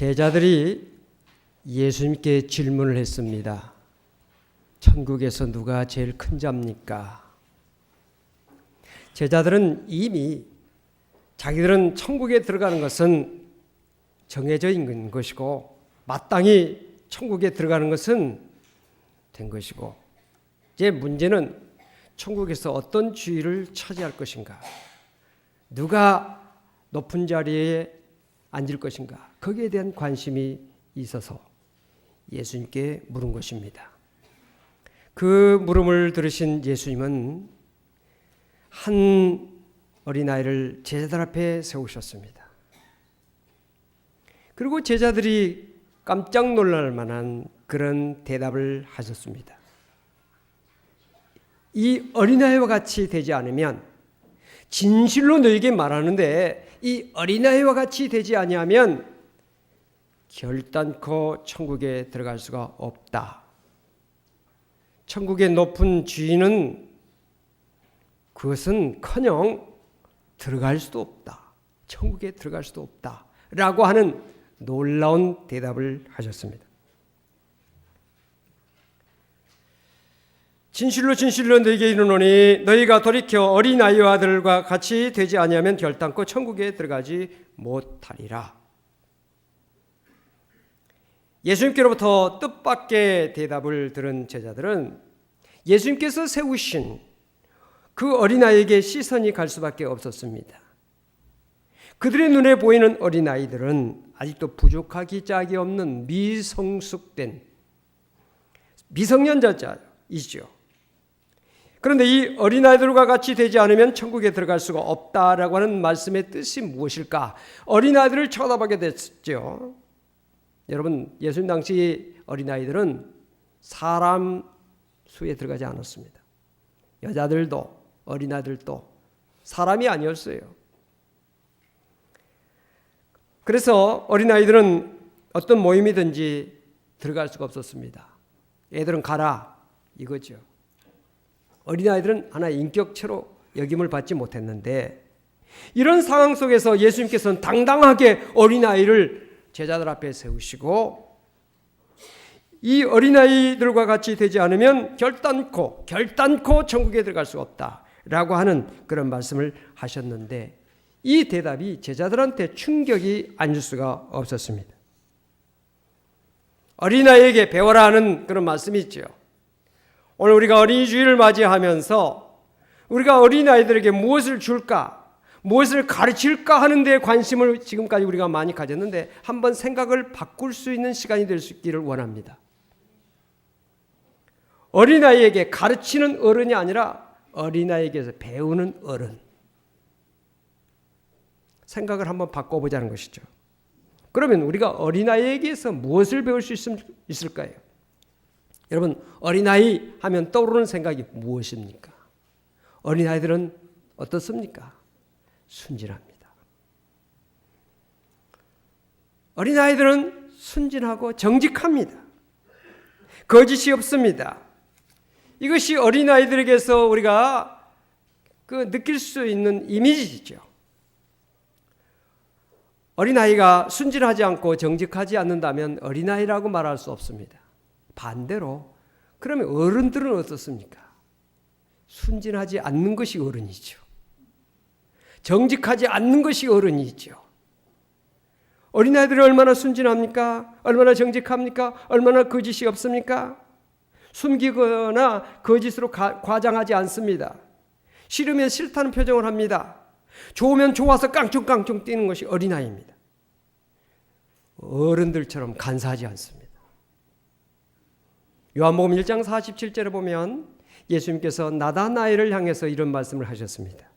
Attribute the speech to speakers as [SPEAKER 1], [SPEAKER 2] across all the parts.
[SPEAKER 1] 제자들이 예수님께 질문을 했습니다. 천국에서 누가 제일 큰 자입니까? 제자들은 이미 자기들은 천국에 들어가는 것은 정해져 있는 것이고 마땅히 천국에 들어가는 것은 된 것이고 이제 문제는 천국에서 어떤 지위를 차지할 것인가, 누가 높은 자리에 앉을 것인가, 거기에 대한 관심이 있어서 예수님께 물은 것입니다. 그 물음을 들으신 예수님은 한 어린아이를 제자들 앞에 세우셨습니다. 그리고 제자들이 깜짝 놀랄 만한 그런 대답을 하셨습니다. 이 어린아이와 같이 되지 않으면, 진실로 너에게 말하는데 이 어린아이와 같이 되지 아니하면 결단코 천국에 들어갈 수가 없다. 천국의 높은 지위는 그것은커녕 들어갈 수도 없다. 천국에 들어갈 수도 없다. 라고 하는 놀라운 대답을 하셨습니다. 진실로 진실로 너희에게 이르노니 너희가 돌이켜 어린아이와들과 같이 되지 아니하면 결단코 천국에 들어가지 못하리라. 예수님께로부터 뜻밖의 대답을 들은 제자들은 예수님께서 세우신 그 어린아이에게 시선이 갈 수밖에 없었습니다. 그들의 눈에 보이는 어린아이들은 아직도 부족하기 짝이 없는 미성숙된 미성년자이죠. 그런데 이 어린아이들과 같이 되지 않으면 천국에 들어갈 수가 없다라고 하는 말씀의 뜻이 무엇일까? 어린아이들을 쳐다보게 됐죠. 여러분, 예수님 당시 어린아이들은 사람 수에 들어가지 않았습니다. 여자들도 어린아이들도 사람이 아니었어요. 그래서 어린아이들은 어떤 모임이든지 들어갈 수가 없었습니다. 애들은 가라 이거죠. 어린아이들은 하나의 인격체로 여김을 받지 못했는데, 이런 상황 속에서 예수님께서는 당당하게 어린아이를 제자들 앞에 세우시고 이 어린아이들과 같이 되지 않으면 결단코 천국에 들어갈 수 없다라고 하는 그런 말씀을 하셨는데, 이 대답이 제자들한테 충격이 아닐 수가 없었습니다. 어린아이에게 배워라 하는 그런 말씀이 있죠. 오늘 우리가 어린이 주일을 맞이하면서 우리가 어린아이들에게 무엇을 줄까, 무엇을 가르칠까 하는 데 관심을 지금까지 우리가 많이 가졌는데, 한번 생각을 바꿀 수 있는 시간이 될 수 있기를 원합니다. 어린아이에게 가르치는 어른이 아니라 어린아이에게서 배우는 어른. 생각을 한번 바꿔보자는 것이죠. 그러면 우리가 어린아이에게서 무엇을 배울 수 있을까요? 여러분, 어린아이 하면 떠오르는 생각이 무엇입니까? 어린아이들은 어떻습니까? 순진합니다. 어린아이들은 순진하고 정직합니다. 거짓이 없습니다. 이것이 어린아이들에게서 우리가 느낄 수 있는 이미지죠. 어린아이가 순진하지 않고 정직하지 않는다면 어린아이라고 말할 수 없습니다. 반대로 그러면 어른들은 어떻습니까? 순진하지 않는 것이 어른이죠. 정직하지 않는 것이 어른이죠. 어린아이들이 얼마나 순진합니까? 얼마나 정직합니까? 얼마나 거짓이 없습니까? 숨기거나 거짓으로 과장하지 않습니다. 싫으면 싫다는 표정을 합니다. 좋으면 좋아서 깡충깡충 뛰는 것이 어린아이입니다. 어른들처럼 간사하지 않습니다. 요한복음 1장 47절에 보면 예수님께서 나다나엘을 향해서 이런 말씀을 하셨습니다.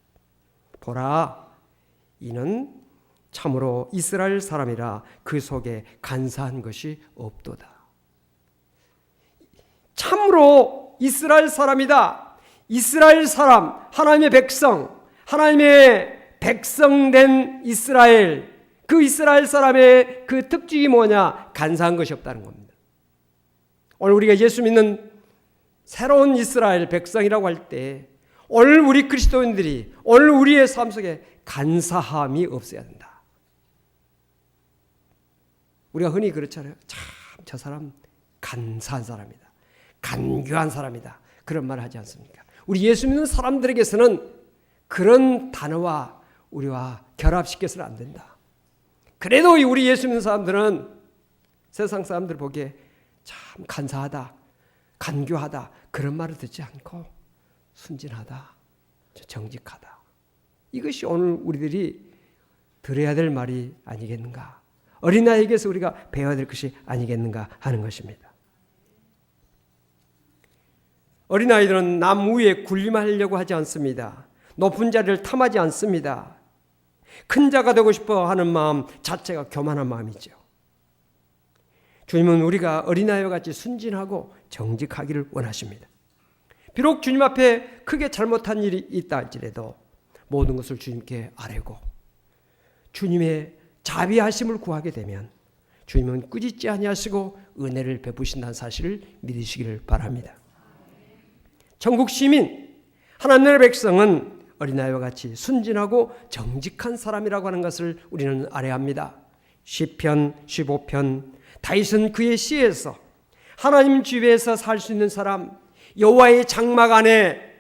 [SPEAKER 1] 보라, 이는 참으로 이스라엘 사람이라 그 속에 간사한 것이 없도다. 참으로 이스라엘 사람이다. 이스라엘 사람, 하나님의 백성, 하나님의 백성된 이스라엘, 그 이스라엘 사람의 그 특징이 뭐냐? 간사한 것이 없다는 겁니다. 오늘 우리가 예수 믿는 새로운 이스라엘 백성이라고 할 때, 오늘 우리 그리스도인들이 오늘 우리의 삶 속에 간사함이 없어야 된다. 우리가 흔히 그렇잖아요. 참 저 사람 간사한 사람이다. 간교한 사람이다. 그런 말을 하지 않습니까? 우리 예수 믿는 사람들에게서는 그런 단어와 우리와 결합시켜서는 안 된다. 그래도 우리 예수 믿는 사람들은 세상 사람들 보기에 참 간사하다, 간교하다 그런 말을 듣지 않고 순진하다, 정직하다. 이것이 오늘 우리들이 들어야 될 말이 아니겠는가. 어린아이에게서 우리가 배워야 될 것이 아니겠는가 하는 것입니다. 어린아이들은 남 위에 군림하려고 하지 않습니다. 높은 자리를 탐하지 않습니다. 큰 자가 되고 싶어 하는 마음 자체가 교만한 마음이죠. 주님은 우리가 어린아이와 같이 순진하고 정직하기를 원하십니다. 비록 주님 앞에 크게 잘못한 일이 있다 할지라도 모든 것을 주님께 아뢰고 주님의 자비하심을 구하게 되면 주님은 꾸짖지 아니하시고 은혜를 베푸신다는 사실을 믿으시기를 바랍니다. 천국 시민, 하나님의 백성은 어린아이와 같이 순진하고 정직한 사람이라고 하는 것을 우리는 알아야 합니다. 시편 15편 다윗은 그의 시에서 하나님 집에서 살 수 있는 사람, 여호와의 장막 안에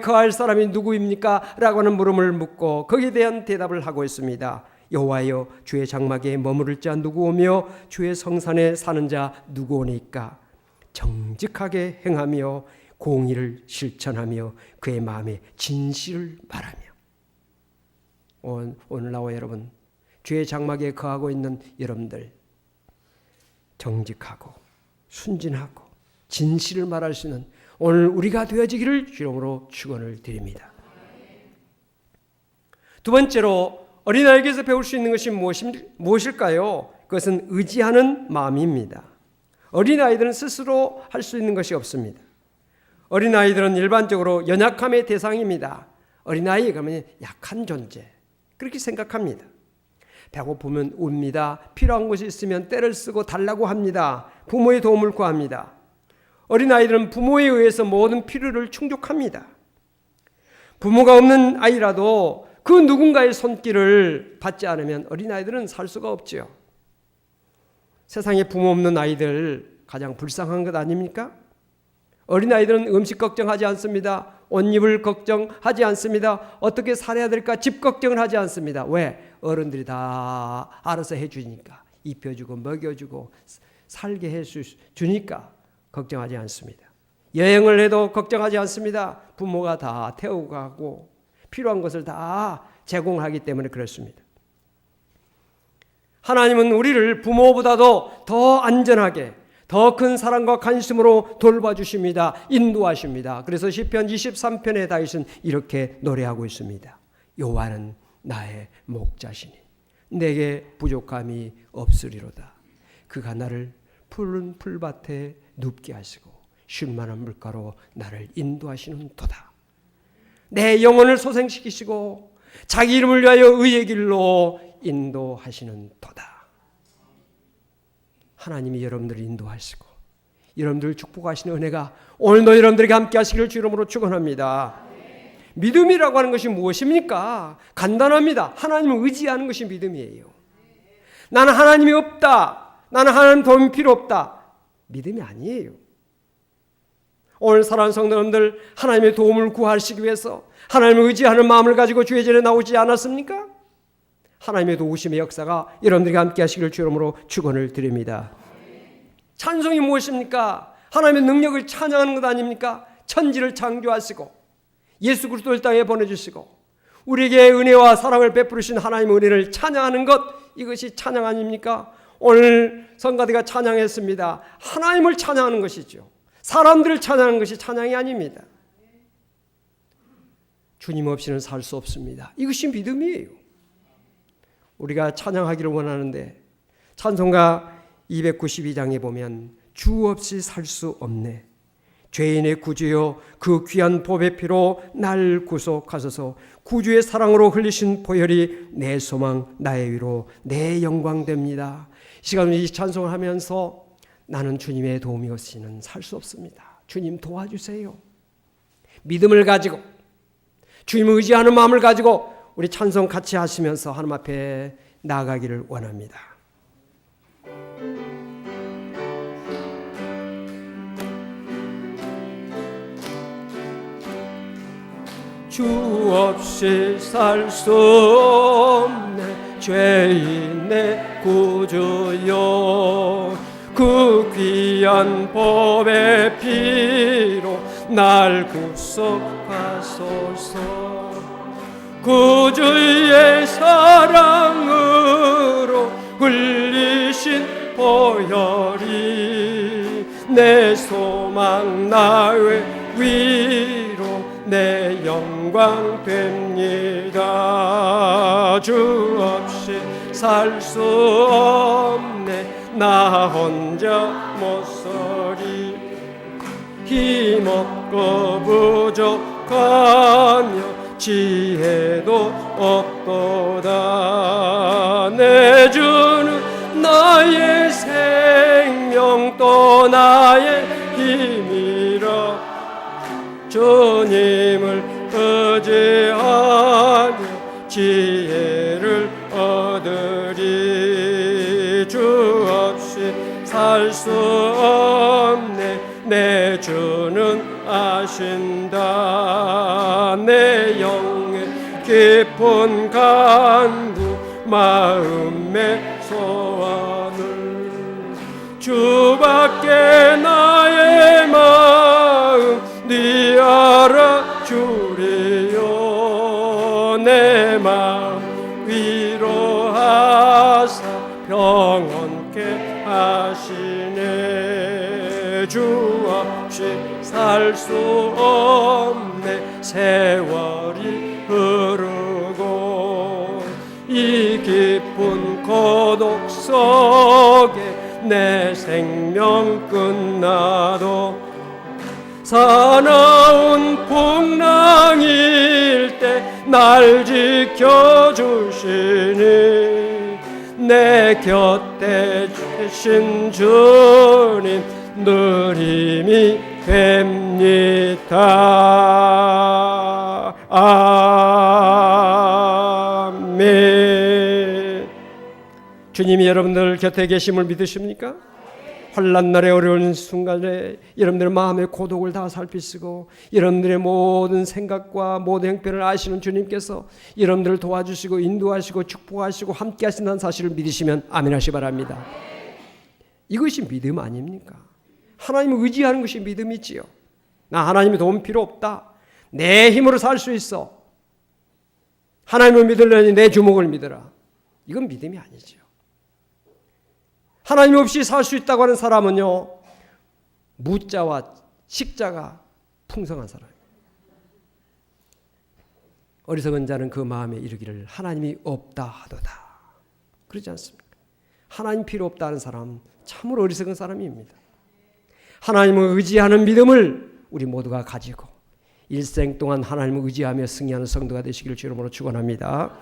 [SPEAKER 1] 거할 사람이 누구입니까? 라고 하는 물음을 묻고 거기에 대한 대답을 하고 있습니다. 여호와여 주의 장막에 머무를 자 누구오며 주의 성산에 사는 자 누구오니까? 정직하게 행하며 공의를 실천하며 그의 마음에 진실을 말하며. 오늘 나와 여러분, 주의 장막에 거하고 있는 여러분들, 정직하고 순진하고 진실을 말할 수 있는 오늘 우리가 되어지기를 주님으로 축원을 드립니다. 두 번째로 어린아이에게서 배울 수 있는 것이 무엇일까요? 그것은 의지하는 마음입니다. 어린아이들은 스스로 할 수 있는 것이 없습니다. 어린아이들은 일반적으로 연약함의 대상입니다. 어린아이 그러면 약한 존재 그렇게 생각합니다. 배고프면 웁니다. 필요한 것이 있으면 떼를 쓰고 달라고 합니다. 부모의 도움을 구합니다. 어린아이들은 부모에 의해서 모든 필요를 충족합니다. 부모가 없는 아이라도 그 누군가의 손길을 받지 않으면 어린아이들은 살 수가 없지요. 세상에 부모 없는 아이들 가장 불쌍한 것 아닙니까? 어린아이들은 음식 걱정하지 않습니다. 옷 입을 걱정하지 않습니다. 어떻게 살아야 될까 집 걱정을 하지 않습니다. 왜? 어른들이 다 알아서 해주니까, 입혀주고 먹여주고 살게 해주니까 걱정하지 않습니다. 여행을 해도 걱정하지 않습니다. 부모가 다 태우고 가고 필요한 것을 다 제공하기 때문에 그렇습니다. 하나님은 우리를 부모보다도 더 안전하게 더 큰 사랑과 관심으로 돌봐주십니다. 인도하십니다. 그래서 시편 23편의 다윗은 이렇게 노래하고 있습니다. 여호와는 나의 목자시니 내게 부족함이 없으리로다. 그가 나를 푸른 풀밭에 눕게 하시고 쉴만한 물가로 나를 인도하시는 도다. 내 영혼을 소생시키시고 자기 이름을 위하여 의의 길로 인도하시는 도다. 하나님이 여러분들을 인도하시고 여러분들을 축복하시는 은혜가 오늘도 여러분들에게 함께 하시기를 주 이름으로 축원합니다. 믿음이라고 하는 것이 무엇입니까? 간단합니다. 하나님을 의지하는 것이 믿음이에요. 나는 하나님이 없다. 나는 하나님 도움이 필요 없다. 믿음이 아니에요. 오늘 사랑하는 성도님들, 하나님의 도움을 구하시기 위해서 하나님을 의지하는 마음을 가지고 주의 전에 나오지 않았습니까? 하나님의 도우심의 역사가 여러분들과 함께 하시기를 주 이름으로 축원을 드립니다. 찬송이 무엇입니까? 하나님의 능력을 찬양하는 것 아닙니까? 천지를 창조하시고 예수 그리스도를 땅에 보내주시고 우리에게 은혜와 사랑을 베푸신 하나님의 은혜를 찬양하는 것, 이것이 찬양 아닙니까? 오늘 성가대가 찬양했습니다. 하나님을 찬양하는 것이죠. 사람들을 찬양하는 것이 찬양이 아닙니다. 주님 없이는 살 수 없습니다. 이것이 믿음이에요. 우리가 찬양하기를 원하는데 찬송가 292장에 보면 주 없이 살 수 없네. 죄인의 구주여 그 귀한 보배 피로 날 구속하소서. 구주의 사랑으로 흘리신 보혈이 내 소망 나의 위로 내 영광 됩니다. 이 시간 이 찬송을 하면서 나는 주님의 도움이 없이는 살 수 없습니다. 주님 도와주세요. 믿음을 가지고 주님을 의지하는 마음을 가지고 우리 찬송 같이 하시면서 하나님 앞에 나아가기를 원합니다. 주 없이 살 수 없네 죄인 내 구주여 그 귀한 법의 피로 날 구속하소서 구주의 사랑으로 흘리신 보혈이 내 소망 나의 위로 내 영광 됩니다 주 없이 살 수 없네 나 혼자 못서리 힘없고 부족하며 지혜도 없도다 내 주는 나의 생명 또 나의 힘이라 주님을 의지하며 지혜를 얻으리 주 없이 살 수 없네 내 주는 아신다 내 영의 깊은 간구 마음의 소원을 주밖에 나의 마음 네 알아주리요 내 마음 위로하사 평온케 하시네 주 없이 살 수 없네 세월이 흐르고 이 깊은 고독 속에 내 생명 끝나도 사나운 풍랑일 때 날 지켜주시니 내 곁에 계신 주님 늘 힘이 됩니다. 아멘. 주님이 여러분들 곁에 계심을 믿으십니까? 환난날의 어려운 순간에 여러분들의 마음의 고독을 다 살피시고 여러분들의 모든 생각과 모든 형편을 아시는 주님께서 여러분들을 도와주시고 인도하시고 축복하시고 함께 하신다는 사실을 믿으시면 아멘 하시 바랍니다. 이것이 믿음 아닙니까? 하나님을 의지하는 것이 믿음이지요. 나 하나님의 도움 필요 없다. 내 힘으로 살 수 있어. 하나님을 믿으려니 내 주먹을 믿어라. 이건 믿음이 아니죠. 하나님 없이 살 수 있다고 하는 사람은요, 무자와 식자가 풍성한 사람이에요. 어리석은 자는 그 마음에 이르기를 하나님이 없다 하도다. 그러지 않습니까? 하나님 필요 없다 하는 사람은 참으로 어리석은 사람입니다. 하나님을 의지하는 믿음을 우리 모두가 가지고 일생 동안 하나님을 의지하며 승리하는 성도가 되시기를 주님으로 축원합니다.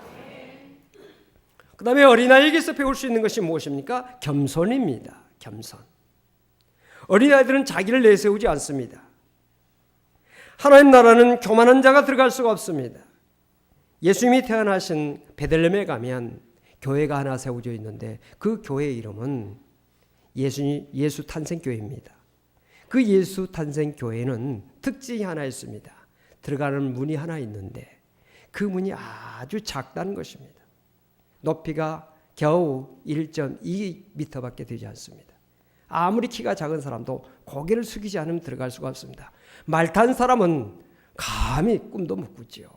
[SPEAKER 1] 그 다음에 어린아이에게서 배울 수 있는 것이 무엇입니까? 겸손입니다. 겸손. 어린아이들은 자기를 내세우지 않습니다. 하나님 나라는 교만한 자가 들어갈 수가 없습니다. 예수님이 태어나신 베들레헴에 가면 교회가 하나 세워져 있는데 그 교회의 이름은 예수 탄생교회입니다. 그 예수 탄생교회는 특징이 하나 있습니다. 들어가는 문이 하나 있는데 그 문이 아주 작다는 것입니다. 높이가 겨우 1.2m밖에 되지 않습니다. 아무리 키가 작은 사람도 고개를 숙이지 않으면 들어갈 수가 없습니다. 말 탄 사람은 감히 꿈도 못 꾸지요.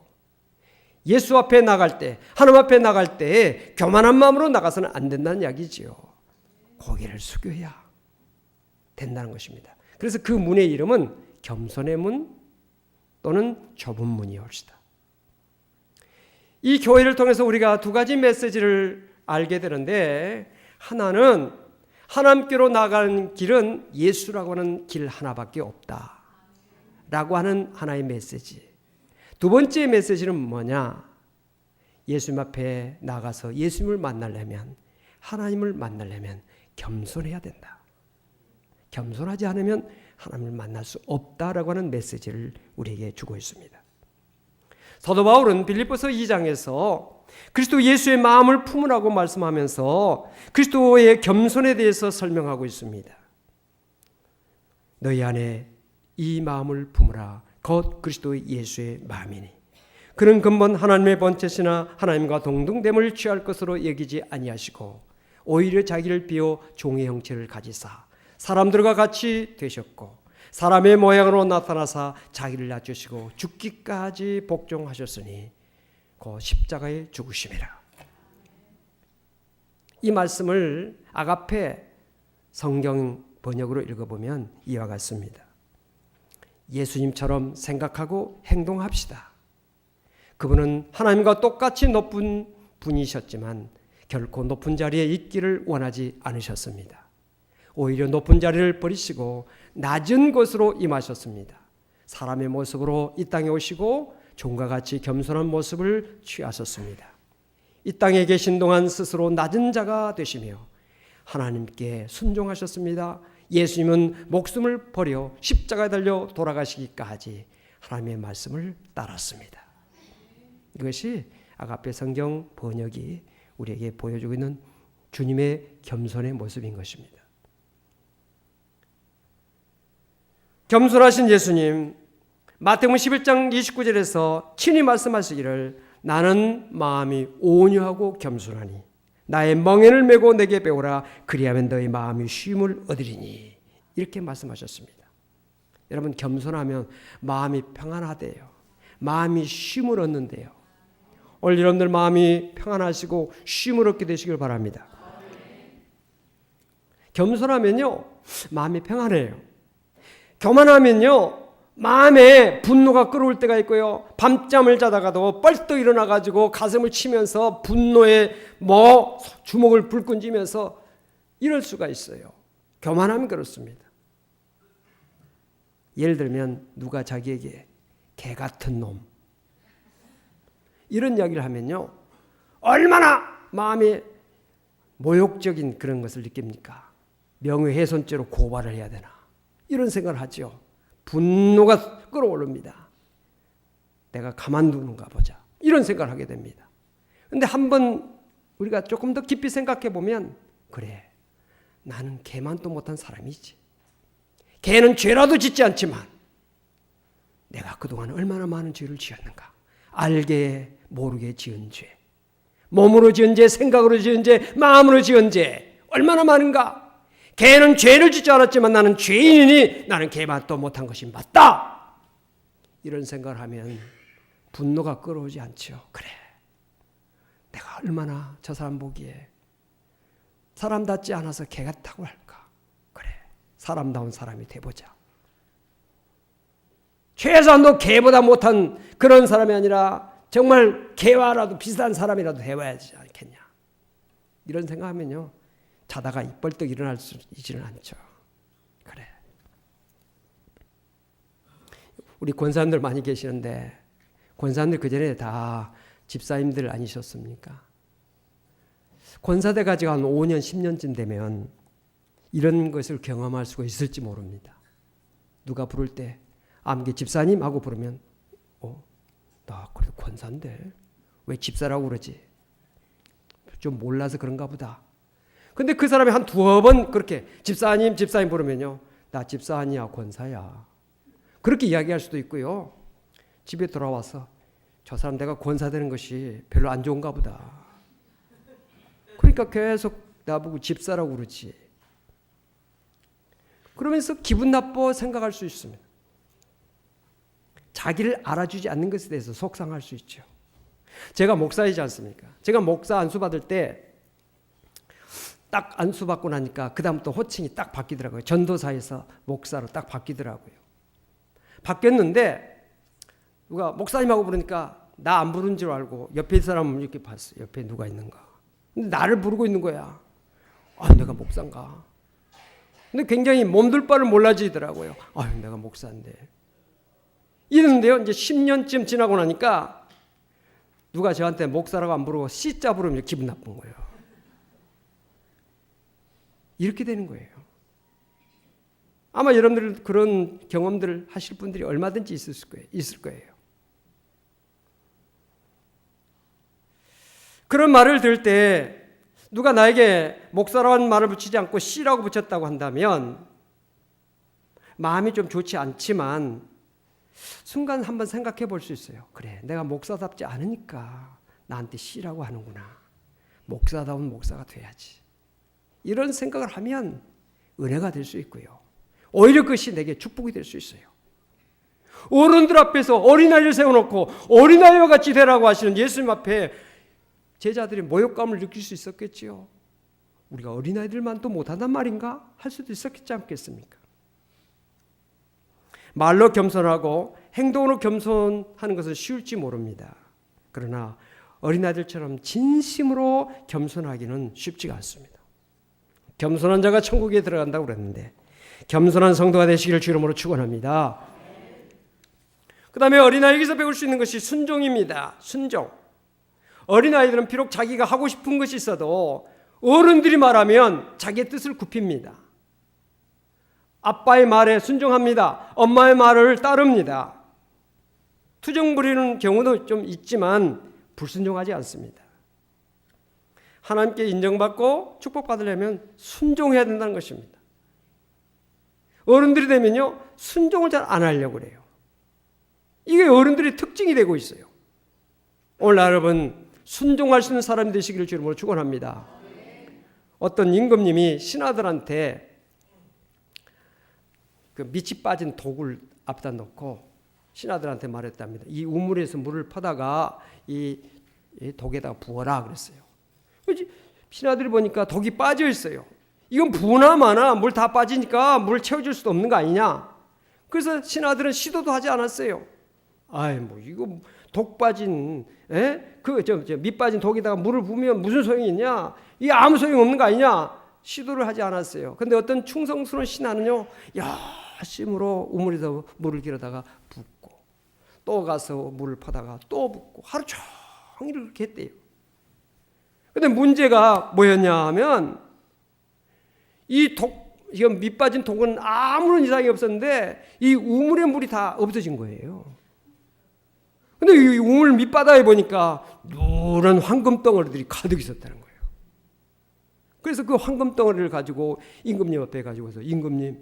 [SPEAKER 1] 예수 앞에 나갈 때, 하나님 앞에 나갈 때 교만한 마음으로 나가서는 안 된다는 이야기지요. 고개를 숙여야 된다는 것입니다. 그래서 그 문의 이름은 겸손의 문 또는 좁은 문이옵시다. 이 교회를 통해서 우리가 두 가지 메시지를 알게 되는데, 하나는 하나님께로 나가는 길은 예수라고 하는 길 하나밖에 없다 라고 하는 하나의 메시지. 두 번째 메시지는 뭐냐? 예수님 앞에 나가서 예수님을 만나려면, 하나님을 만나려면 겸손해야 된다. 겸손하지 않으면 하나님을 만날 수 없다라고 하는 메시지를 우리에게 주고 있습니다. 사도 바울은 빌립보서 2장에서 그리스도 예수의 마음을 품으라고 말씀하면서 그리스도의 겸손에 대해서 설명하고 있습니다. 너희 안에 이 마음을 품으라. 곧 그리스도 예수의 마음이니 그는 근본 하나님의 번제시나 하나님과 동등됨을 취할 것으로 여기지 아니하시고 오히려 자기를 비워 종의 형체를 가지사 사람들과 같이 되셨고 사람의 모양으로 나타나사 자기를 낮추시고 죽기까지 복종하셨으니 그 십자가에 죽으심이라. 이 말씀을 아가페 성경 번역으로 읽어보면 이와 같습니다. 예수님처럼 생각하고 행동합시다. 그분은 하나님과 똑같이 높은 분이셨지만 결코 높은 자리에 있기를 원하지 않으셨습니다. 오히려 높은 자리를 버리시고 낮은 곳으로 임하셨습니다. 사람의 모습으로 이 땅에 오시고 종과 같이 겸손한 모습을 취하셨습니다. 이 땅에 계신 동안 스스로 낮은 자가 되시며 하나님께 순종하셨습니다. 예수님은 목숨을 버려 십자가에 달려 돌아가시기까지 하나님의 말씀을 따랐습니다. 이것이 아가페 성경 번역이 우리에게 보여주고 있는 주님의 겸손의 모습인 것입니다. 겸손하신 예수님, 마태복음 11장 29절에서 친히 말씀하시기를 나는 마음이 온유하고 겸손하니 나의 멍에를 메고 내게 배우라 그리하면 너의 마음이 쉼을 얻으리니 이렇게 말씀하셨습니다. 여러분 겸손하면 마음이 평안하대요. 마음이 쉼을 얻는데요. 오늘 여러분들 마음이 평안하시고 쉼을 얻게 되시길 바랍니다. 겸손하면요 마음이 평안해요. 교만하면요 마음에 분노가 끓어올 때가 있고요. 밤잠을 자다가도 뻘떡 일어나가지고 가슴을 치면서 분노에 주먹을 불끈 쥐면서 이럴 수가 있어요. 교만하면 그렇습니다. 예를 들면 누가 자기에게 개 같은 놈 이런 이야기를 하면요 얼마나 마음에 모욕적인 그런 것을 느낍니까? 명예훼손죄로 고발을 해야 되나 이런 생각을 하죠. 분노가 끌어오릅니다. 내가 가만두는가 보자 이런 생각을 하게 됩니다. 그런데 한번 우리가 조금 더 깊이 생각해 보면 그래 나는 개만도 못한 사람이지. 개는 죄라도 짓지 않지만 내가 그동안 얼마나 많은 죄를 지었는가. 알게 모르게 지은 죄, 몸으로 지은 죄, 생각으로 지은 죄, 마음으로 지은 죄 얼마나 많은가. 개는 죄를 짓지 않았지만 나는 죄인이니 나는 개만도 못한 것이 맞다. 이런 생각을 하면 분노가 끌어오지 않죠. 그래 내가 얼마나 저 사람 보기에 사람답지 않아서 개 같다고 할까. 그래 사람다운 사람이 돼보자. 최소한도 개보다 못한 그런 사람이 아니라 정말 개와라도 비슷한 사람이라도 되어야지 않겠냐. 이런 생각하면요 자다가 벌떡 일어날 수 있지는 않죠. 그래. 우리 권사님들 많이 계시는데 권사님들 그전에 다 집사님들 아니셨습니까? 권사대 가지고 한 5년 10년쯤 되면 이런 것을 경험할 수가 있을지 모릅니다. 누가 부를 때 암기 집사님 하고 부르면 나 그래도 권사인데 왜 집사라고 그러지? 좀 몰라서 그런가 보다. 근데 그 사람이 한 두어 번 그렇게 집사님 부르면요 나 집사 아니야 권사야 그렇게 이야기할 수도 있고요. 집에 돌아와서 저 사람 내가 권사 되는 것이 별로 안 좋은가 보다. 그러니까 계속 나보고 집사라고 그러지. 그러면서 기분 나빠 생각할 수 있습니다. 자기를 알아주지 않는 것에 대해서 속상할 수 있죠. 제가 목사이지 않습니까? 제가 목사 안수 받을 때 딱 안수 받고 나니까 그 다음부터 호칭이 딱 바뀌더라고요. 전도사에서 목사로 딱 바뀌더라고요. 바뀌었는데 누가 목사님하고 부르니까 나 안 부른 줄 알고 옆에 사람은 이렇게 봤어요. 옆에 누가 있는가. 근데 나를 부르고 있는 거야. 내가 목사인가. 근데 굉장히 몸둘 바를 몰라지더라고요. 내가 목사인데. 이랬는데요. 이제 10년쯤 지나고 나니까 누가 저한테 목사라고 안 부르고 씨자 부르면 기분 나쁜 거예요. 이렇게 되는 거예요. 아마 여러분들 그런 경험들을 하실 분들이 얼마든지 있을 거예요. 그런 말을 들을 때 누가 나에게 목사라는 말을 붙이지 않고 씨라고 붙였다고 한다면 마음이 좀 좋지 않지만 순간 한번 생각해 볼 수 있어요. 그래, 내가 목사답지 않으니까 나한테 씨라고 하는구나. 목사다운 목사가 돼야지. 이런 생각을 하면 은혜가 될 수 있고요. 오히려 그것이 내게 축복이 될 수 있어요. 어른들 앞에서 어린아이를 세워놓고 어린아이와 같이 되라고 하시는 예수님 앞에 제자들이 모욕감을 느낄 수 있었겠지요. 우리가 어린아이들만 또 못한단 말인가? 할 수도 있었겠지 않겠습니까? 말로 겸손하고 행동으로 겸손하는 것은 쉬울지 모릅니다. 그러나 어린아이들처럼 진심으로 겸손하기는 쉽지가 않습니다. 겸손한 자가 천국에 들어간다고 그랬는데 겸손한 성도가 되시기를 주 이름으로 축원합니다. 그 다음에 어린아이에게서 배울 수 있는 것이 순종입니다. 순종. 어린아이들은 비록 자기가 하고 싶은 것이 있어도 어른들이 말하면 자기의 뜻을 굽힙니다. 아빠의 말에 순종합니다. 엄마의 말을 따릅니다. 투정 부리는 경우도 좀 있지만 불순종하지 않습니다. 하나님께 인정받고 축복받으려면 순종해야 된다는 것입니다. 어른들이 되면요, 순종을 잘 안 하려고 그래요. 이게 어른들의 특징이 되고 있어요. 오늘 여러분 순종할 수 있는 사람이 되시기를 주님으로 축원합니다. 어떤 임금님이 신하들한테 그 밑이 빠진 독을 앞에다 놓고 신하들한테 말했답니다. 이 우물에서 물을 퍼다가 이 독에다가 부어라 그랬어요. 신하들이 보니까 독이 빠져 있어요. 이건 부나 마나 물 다 빠지니까 물 채워줄 수도 없는 거 아니냐. 그래서 신하들은 시도도 하지 않았어요. 아이 뭐 이거 독 빠진 밑 빠진 독에다가 물을 부으면 무슨 소용이 있냐? 이게 아무 소용 없는 거 아니냐? 시도를 하지 않았어요. 근데 어떤 충성스러운 신하는요, 열심으로 우물에서 물을 길어다가 붓고 또 가서 물을 퍼다가 또 붓고 하루 종일 그렇게 했대요. 근데 문제가 뭐였냐 하면 이건 밑 빠진 독은 아무런 이상이 없었는데 이 우물의 물이 다 없어진 거예요. 근데 이 우물 밑바닥에 보니까 누런 황금 덩어리들이 가득 있었다는 거예요. 그래서 그 황금 덩어리를 가지고 임금님 앞에 가지고 와서 임금님,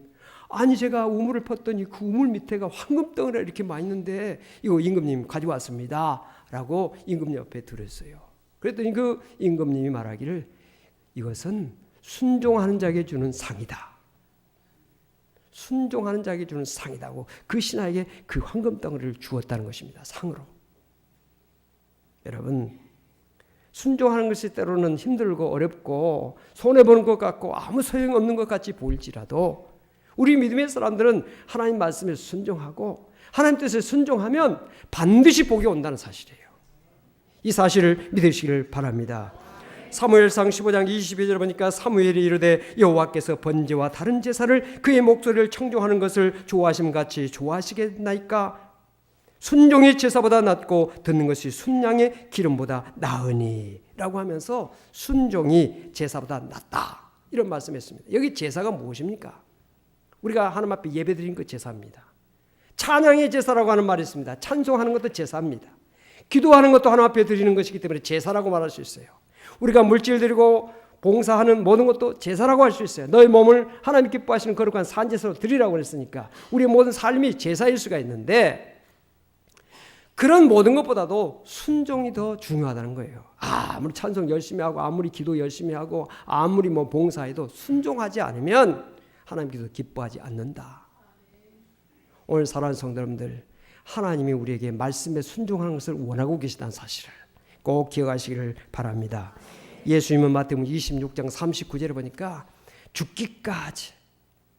[SPEAKER 1] 아니 제가 우물을 팠더니 그 우물 밑에가 황금 덩어리가 이렇게 많이 있는데 이거 임금님 가져왔습니다 라고 임금님 앞에 들었어요. 그랬더니 그 임금님이 말하기를 이것은 순종하는 자에게 주는 상이다. 순종하는 자에게 주는 상이다고 그 신하에게 그 황금 덩어리를 주었다는 것입니다. 상으로. 여러분, 순종하는 것이 때로는 힘들고 어렵고 손해보는 것 같고 아무 소용없는 것 같이 보일지라도 우리 믿음의 사람들은 하나님 말씀에 순종하고 하나님 뜻에 순종하면 반드시 복이 온다는 사실이에요. 이 사실을 믿으시길 바랍니다. 사무엘상 15장 22절에 보니까 사무엘이 이르되 여호와께서 번제와 다른 제사를 그의 목소리를 청종하는 것을 좋아하심 같이 좋아하시겠나이까? 순종이 제사보다 낫고 듣는 것이 순양의 기름보다 나으니 라고 하면서 순종이 제사보다 낫다 이런 말씀했습니다. 여기 제사가 무엇입니까? 우리가 하나님 앞에 예배드린 그 제사입니다. 찬양의 제사라고 하는 말이 있습니다. 찬송하는 것도 제사입니다. 기도하는 것도 하나님 앞에 드리는 것이기 때문에 제사라고 말할 수 있어요. 우리가 물질 드리고 봉사하는 모든 것도 제사라고 할 수 있어요. 너의 몸을 하나님 기뻐하시는 거룩한 산제사로 드리라고 했으니까 우리의 모든 삶이 제사일 수가 있는데 그런 모든 것보다도 순종이 더 중요하다는 거예요. 아무리 찬송 열심히 하고 아무리 기도 열심히 하고 아무리 봉사해도 순종하지 않으면 하나님께서 기뻐하지 않는다. 오늘 사랑하는 성도 여러분들, 하나님이 우리에게 말씀에 순종하는 것을 원하고 계시다는 사실을 꼭 기억하시기를 바랍니다. 예수님은 마태복음 26장 39절에 보니까 죽기까지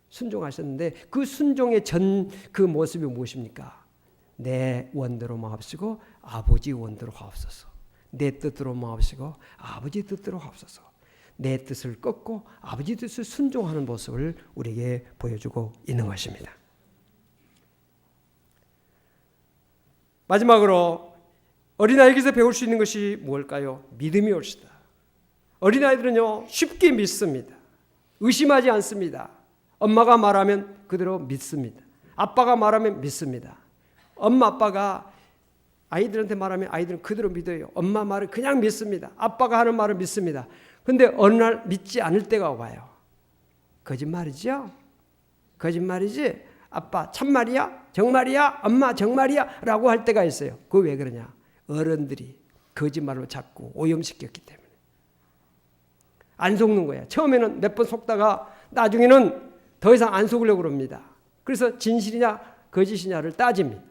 [SPEAKER 1] 순종하셨는데 그 순종의 그 모습이 무엇입니까? 내 원대로 마옵시고 아버지 원대로 하옵소서. 내 뜻대로 마옵시고 아버지 뜻대로 하옵소서. 내 뜻을 꺾고 아버지 뜻을 순종하는 모습을 우리에게 보여주고 있는 것입니다. 마지막으로 어린아이에게서 배울 수 있는 것이 무엇일까요? 믿음이 옳시다. 어린아이들은요 쉽게 믿습니다. 의심하지 않습니다. 엄마가 말하면 그대로 믿습니다. 아빠가 말하면 믿습니다. 엄마 아빠가 아이들한테 말하면 아이들은 그대로 믿어요. 엄마 말을 그냥 믿습니다. 아빠가 하는 말을 믿습니다. 그런데 어느 날 믿지 않을 때가 와요. 거짓말이죠? 거짓말이지? 아빠 참말이야? 정말이야? 엄마 정말이야? 라고 할 때가 있어요. 그거 왜 그러냐? 어른들이 거짓말로 자꾸 오염시켰기 때문에. 안 속는 거야. 처음에는 몇 번 속다가 나중에는 더 이상 안 속으려고 그럽니다. 그래서 진실이냐 거짓이냐를 따집니다.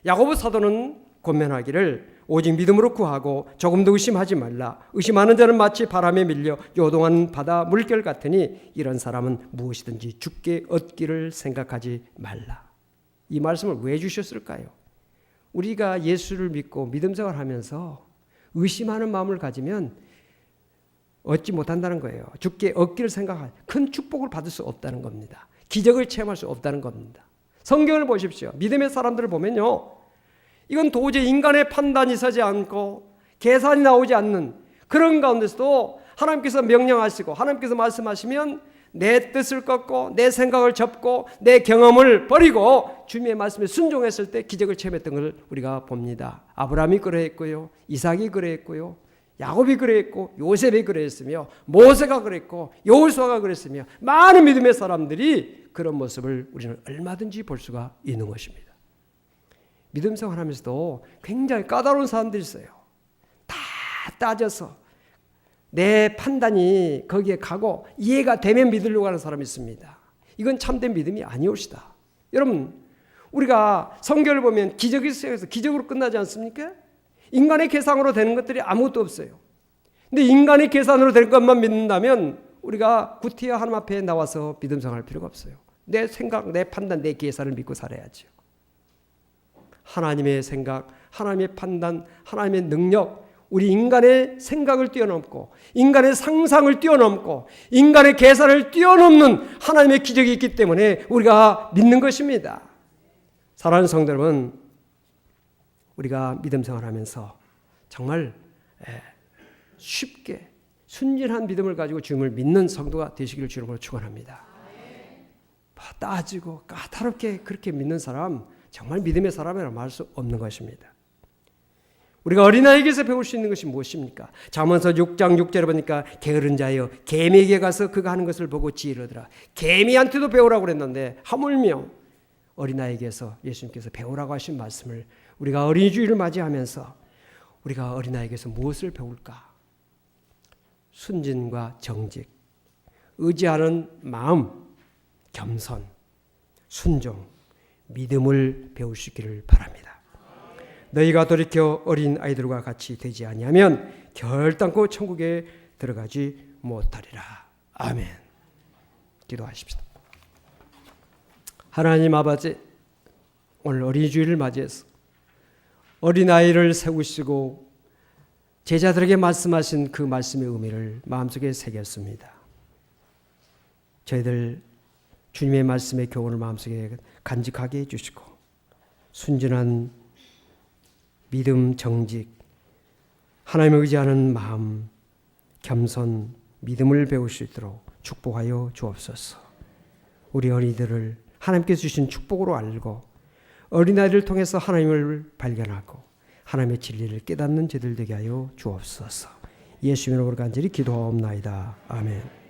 [SPEAKER 1] 야고보 사도는 권면하기를 오직 믿음으로 구하고 조금도 의심하지 말라. 의심하는 자는 마치 바람에 밀려 요동하는 바다 물결 같으니 이런 사람은 무엇이든지 죽게 얻기를 생각하지 말라. 이 말씀을 왜 주셨을까요? 우리가 예수를 믿고 믿음 생활하면서 의심하는 마음을 가지면 얻지 못한다는 거예요. 죽게 얻기를 생각하는 큰 축복을 받을 수 없다는 겁니다. 기적을 체험할 수 없다는 겁니다. 성경을 보십시오. 믿음의 사람들을 보면요, 이건 도저히 인간의 판단이 서지 않고 계산이 나오지 않는 그런 가운데서도 하나님께서 명령하시고 하나님께서 말씀하시면 내 뜻을 꺾고 내 생각을 접고 내 경험을 버리고 주님의 말씀에 순종했을 때 기적을 체험했던 걸 우리가 봅니다. 아브라함이 그러했고요, 이삭이 그러했고요, 야곱이 그랬고 요셉이 그랬으며 모세가 그랬고 여호수아가 그랬으며 많은 믿음의 사람들이 그런 모습을 우리는 얼마든지 볼 수가 있는 것입니다. 믿음 생활하면서도 굉장히 까다로운 사람들이 있어요. 다 따져서 내 판단이 거기에 가고 이해가 되면 믿으려고 하는 사람이 있습니다. 이건 참된 믿음이 아니옵시다. 여러분, 우리가 성경을 보면 기적이 시작해서 기적으로 끝나지 않습니까? 인간의 계산으로 되는 것들이 아무것도 없어요. 근데 인간의 계산으로 될 것만 믿는다면 우리가 구티와 하나님 앞에 나와서 믿음 생활할 필요가 없어요. 내 생각, 내 판단, 내 계산을 믿고 살아야죠. 하나님의 생각, 하나님의 판단, 하나님의 능력, 우리 인간의 생각을 뛰어넘고 인간의 상상을 뛰어넘고 인간의 계산을 뛰어넘는 하나님의 기적이 있기 때문에 우리가 믿는 것입니다. 사랑하는 성도 여러분, 우리가 믿음 생활하면서 정말 쉽게 순진한 믿음을 가지고 주님을 믿는 성도가 되시기를 주님으로 축원합니다. 따지고 까다롭게 그렇게 믿는 사람 정말 믿음의 사람이라고 말 수 없는 것입니다. 우리가 어린아이에게서 배울 수 있는 것이 무엇입니까? 잠언서 6장 6절에 보니까 게으른 자여 개미에게 가서 그가 하는 것을 보고 지혜를 얻으라. 개미한테도 배우라고 그랬는데 하물며 어린아이에게서 예수님께서 배우라고 하신 말씀을 우리가 어린이 주일을 맞이하면서 우리가 어린아이에게서 무엇을 배울까? 순진과 정직, 의지하는 마음, 겸손, 순종, 믿음을 배울 수 있기를 바랍니다. 너희가 돌이켜 어린 아이들과 같이 되지 아니하면 결단코 천국에 들어가지 못하리라. 아멘. 기도하십시다. 하나님 아버지, 오늘 어린이 주일을 맞이해서 어린아이를 세우시고 제자들에게 말씀하신 그 말씀의 의미를 마음속에 새겼습니다. 저희들 주님의 말씀의 교훈을 마음속에 간직하게 해주시고 순진한 믿음, 정직, 하나님을 의지하는 마음, 겸손, 믿음을 배울 수 있도록 축복하여 주옵소서. 우리 어린이들을 하나님께서 주신 축복으로 알고 어린아이를 통해서 하나님을 발견하고 하나님의 진리를 깨닫는 저들 되게 하여 주옵소서. 예수 이름으로 간절히 기도하옵나이다. 아멘.